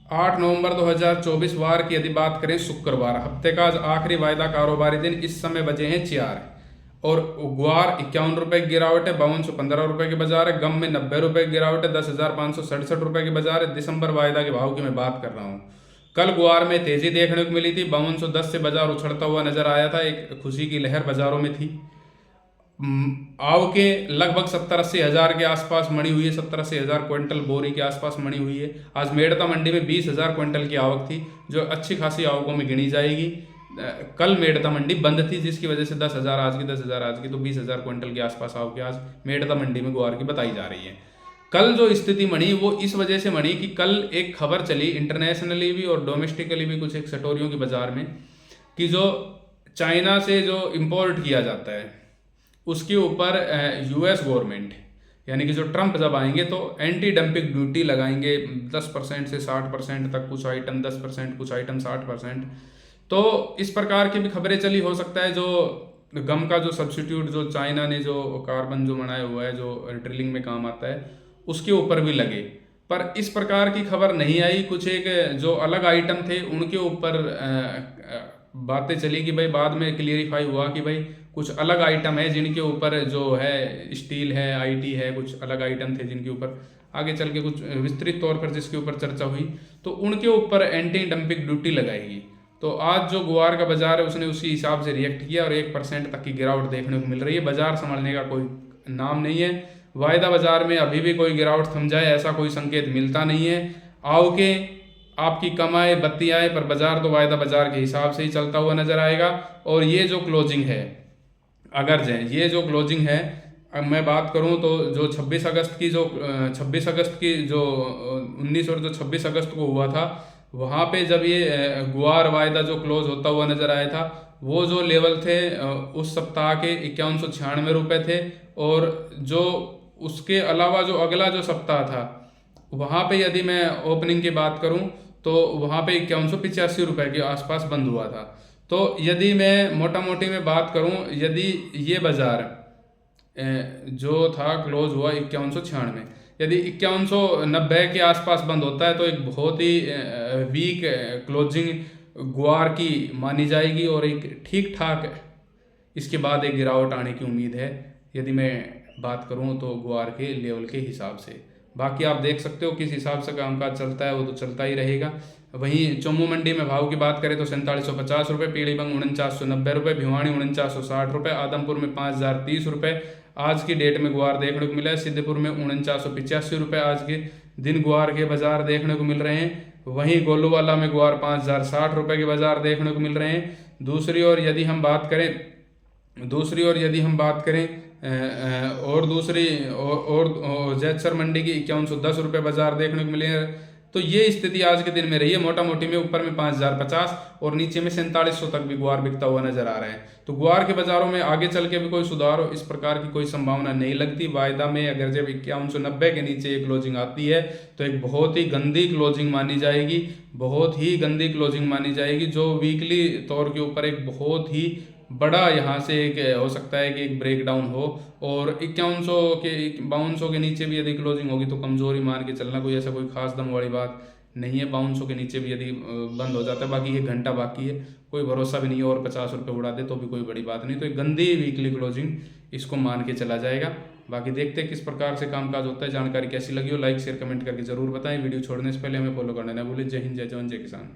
8 नवंबर 2024 वार की यदि बात करें, शुक्रवार, हफ्ते का आज आखिरी वायदा कारोबारी दिन, इस समय बजे हैं 4 और ग्वार 51 रुपए की गिरावट है, 5215 रुपए के बाजार है। गम में 90 रुपए की गिरावट है, 10,567 रुपए के बाजार है। दिसंबर वायदा के भाव की मैं बात कर रहा हूँ। कल ग्वार में तेजी देखने को मिली थी, 5210 से बाजार उछलता हुआ नजर आया था, एक खुशी की लहर बाजारों में थी। आव के लगभग 70-80 हज़ार के आसपास मणी हुई है, 70-80 हज़ार क्विंटल बोरी के आसपास मणी हुई है। आज मेड़ता मंडी में 20,000 क्विंटल की आवक थी, जो अच्छी खासी आवकों में गिनी जाएगी। कल मेड़ता मंडी बंद थी, जिसकी वजह से 10,000 आज की, 10,000 आज की, तो 20,000 क्विंटल के आसपास आवक आज मेड़ता मंडी में ग्वार की बताई जा रही है। कल जो स्थिति मणी वो इस वजह से मणी कि कल एक खबर चली इंटरनेशनली भी और डोमेस्टिकली भी कुछ एक सटोरियों की बाजार में, कि जो चाइना से जो इम्पोर्ट किया जाता है उसके ऊपर यूएस गवर्नमेंट यानी कि जो ट्रंप जब आएंगे तो एंटी डंपिंग ड्यूटी लगाएंगे 10% से 60% तक, कुछ आइटम 10%, कुछ आइटम 60%। तो इस प्रकार की भी खबरें चली। हो सकता है जो गम का जो सब्सिट्यूट जो चाइना ने जो कार्बन जो बनाया हुआ है जो ड्रिलिंग में काम आता है उसके ऊपर भी लगे, पर इस प्रकार की खबर नहीं आई। कुछ एक जो अलग आइटम थे उनके ऊपर बातें चली कि भाई बाद में क्लियरिफाई हुआ कि भाई कुछ अलग आइटम है जिनके ऊपर जो है स्टील है, आईटी है, कुछ अलग आइटम थे जिनके ऊपर आगे चल के कुछ विस्तृत तौर पर जिसके ऊपर चर्चा हुई, तो उनके ऊपर एंटी डंपिंग ड्यूटी लगाएगी। तो आज जो गुआर का बाजार है उसने उसी हिसाब से रिएक्ट किया और 1% तक की गिरावट देखने को मिल रही है। बाजार संभलने का कोई नाम नहीं है। वायदा बाजार में अभी भी कोई गिरावट थम जाए ऐसा कोई संकेत मिलता नहीं है। आओ के आपकी कमाए बत्ती आए, पर बाजार तो वायदा बाजार के हिसाब से ही चलता हुआ नजर आएगा। और ये जो क्लोजिंग है, अगर जाए ये जो क्लोजिंग है, अब मैं बात करूं तो जो 26 अगस्त की जो 26 अगस्त की जो 19 और जो 26 अगस्त को हुआ था, वहाँ पे जब ये गुआर वायदा जो क्लोज होता हुआ नजर आया था, वो जो लेवल थे उस सप्ताह के 5196 रुपये थे। और जो उसके अलावा जो अगला जो सप्ताह था वहाँ पे यदि मैं ओपनिंग की बात करूँ तो वहाँ पे 5185 रुपये के आसपास बंद हुआ था। तो यदि मैं मोटा मोटी में बात करूं, यदि ये बाजार जो था क्लोज हुआ 5196, यदि 5190 के आसपास बंद होता है तो एक बहुत ही वीक क्लोजिंग गुआर की मानी जाएगी और एक ठीक ठाक इसके बाद एक गिरावट आने की उम्मीद है, यदि मैं बात करूं तो गुआर के लेवल के हिसाब से। बाकी आप देख सकते हो किस हिसाब से कामकाज चलता है वो तो चलता ही रहेगा। वहीं चौमू मंडी में भाव की बात करें तो 4750 रुपये, पीलीभंग 4990 रुपये, भिवानी 4960 रुपये, आदमपुर में 5030 रुपये आज की डेट में गुआर देखने को मिला है। सिद्धपुर में 4985 रुपये आज के दिन गुआर के बाजार देखने को मिल रहे हैं। वहीं गोलूवाला में गुआर 5060 रुपये के बाजार देखने को मिल रहे हैं। दूसरी ओर यदि हम बात करें और जैतसर मंडी की 5110 रुपये बाजार देखने को मिले हैं। तो ये स्थिति आज के दिन में रही है। मोटा मोटी में ऊपर में 5050 और नीचे में 4700 तक भी गुआर बिकता हुआ नजर आ रहा है। तो गुआर के बाजारों में आगे चल के भी कोई सुधार हो इस प्रकार की कोई संभावना नहीं लगती। वायदा में अगर जब 5190 के नीचे एक क्लोजिंग आती है तो एक बहुत ही गंदी क्लोजिंग मानी जाएगी, बहुत ही गंदी क्लोजिंग मानी जाएगी, जो वीकली तौर के ऊपर एक बहुत ही बड़ा यहाँ से एक हो सकता है कि एक ब्रेक डाउन हो। और 5100 के नीचे भी यदि क्लोजिंग होगी तो कमजोरी मान के चलना, कोई ऐसा कोई खास दम वाली बात नहीं है। 5200 के नीचे भी यदि बंद हो जाता है, बाकी एक घंटा बाकी है, कोई भरोसा भी नहीं है, और 50 रुपये उड़ा दे तो भी कोई बड़ी बात नहीं। तो एक गंदी वीकली क्लोजिंग इसको मान के चला जाएगा। बाकी देखते हैं किस प्रकार से कामकाज होता है। जानकारी कैसी लगी हो लाइक शेयर कमेंट करके जरूर बताएं। वीडियो छोड़ने से पहले हमें फॉलो करना ना भूलें। जय हिंद, जय जवान, जय किसान।